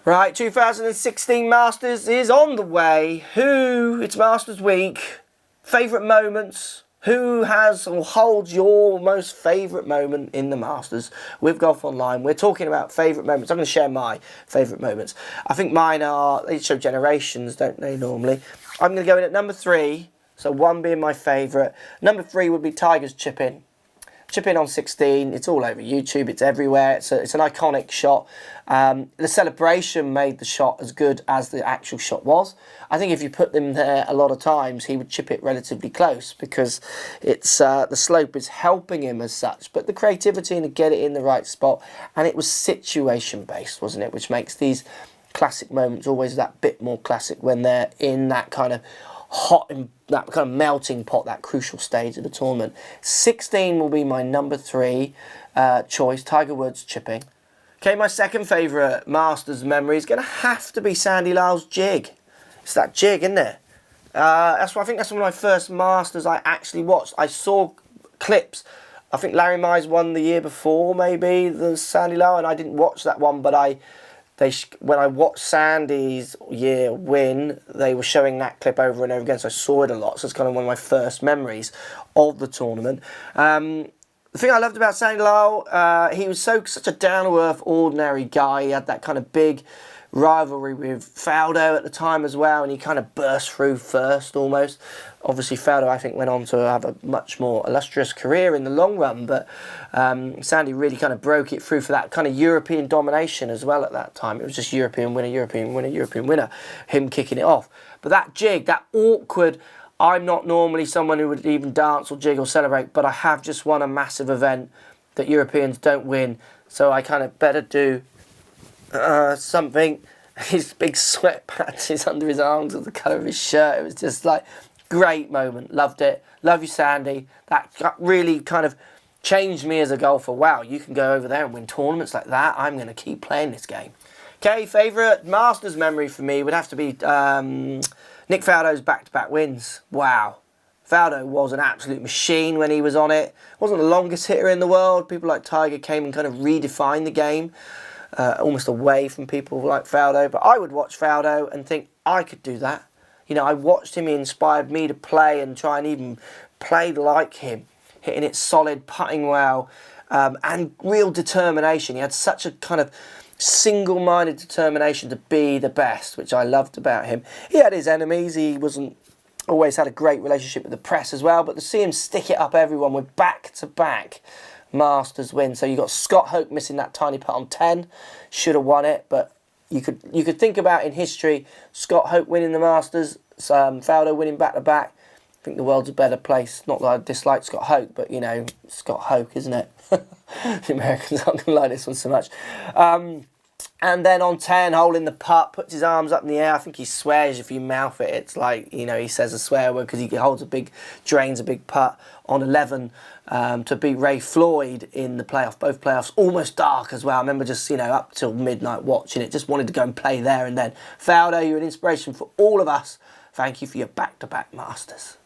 Right, 2016 Masters is on the way. It's Masters week. Favourite moments. Who has or holds your most favourite moment in the Masters with GolfOnline? We're talking about favourite moments. I'm going to share my favourite moments. I think mine they show generations, don't they, normally? I'm going to go in at number 3. So 1 being my favourite. Number 3 would be Tiger's chip in. Chip in on 16, it's all over YouTube, it's everywhere, it's an iconic shot. The celebration made the shot as good as the actual shot was. I think if you put them there a lot of times, he would chip it relatively close because it's the slope is helping him as such. But the creativity and to get it in the right spot, and it was situation based, wasn't it? Which makes these classic moments always that bit more classic when they're in that kind of hot and that kind of melting pot, that crucial stage of the tournament. 16 will be my number 3 choice, Tiger Woods chipping. Okay, my second favourite Masters memory is going to have to be Sandy Lyle's jig. It's that jig, isn't it? I think that's one of my first Masters I actually watched. I saw clips. I think Larry Mize won the year before, maybe, the Sandy Lyle, and I didn't watch that one, but when I watched Sandy's year win, they were showing that clip over and over again, so I saw it a lot. So it's kind of one of my first memories of the tournament. The thing I loved about Sandy Lyle, he was such a down-to-earth, ordinary guy. He had that kind of big rivalry with Faldo at the time as well, and he kind of burst through first almost. Obviously Faldo, I think, went on to have a much more illustrious career in the long run, but Sandy really kind of broke it through for that kind of European domination as well at that time. It was just European winner, European winner, European winner, him kicking it off. But that jig, that awkward, I'm not normally someone who would even dance or jig or celebrate, but I have just won a massive event that Europeans don't win, so I kind of better do something. His big sweat patches under his arms with the colour of his shirt. It was just like, great moment. Loved it. Love you, Sandy. That really kind of changed me as a golfer. Wow, you can go over there and win tournaments like that. I'm going to keep playing this game. Okay, favourite Masters memory for me would have to be Nick Faldo's back-to-back wins. Wow. Faldo was an absolute machine when he was on it. Wasn't the longest hitter in the world. People like Tiger came and kind of redefined the game. Almost away from people like Faldo, but I would watch Faldo and think I could do that. You know, I watched him, he inspired me to play and try and even play like him, hitting it solid, putting well, and real determination. He had such a kind of single-minded determination to be the best, which I loved about him. He had his enemies, he always had a great relationship with the press as well, but to see him stick it up everyone with back-to-back Masters win. So you got Scott Hoke missing that tiny putt on 10, should have won it, but you could think about in history Scott Hoke winning the Masters, Faldo winning back-to-back. I think the world's a better place. Not that I dislike Scott Hoke, but you know, Scott Hoke, isn't it? The Americans aren't going to like this one so much. And then on 10, holding the putt, puts his arms up in the air. I think he swears if you mouth it. It's like, you know, he says a swear word because he drains a big putt on 11 to beat Ray Floyd in the playoff, both playoffs, almost dark as well. I remember just, you know, up till midnight watching it, just wanted to go and play there and then. Faldo, you're an inspiration for all of us. Thank you for your back-to-back Masters.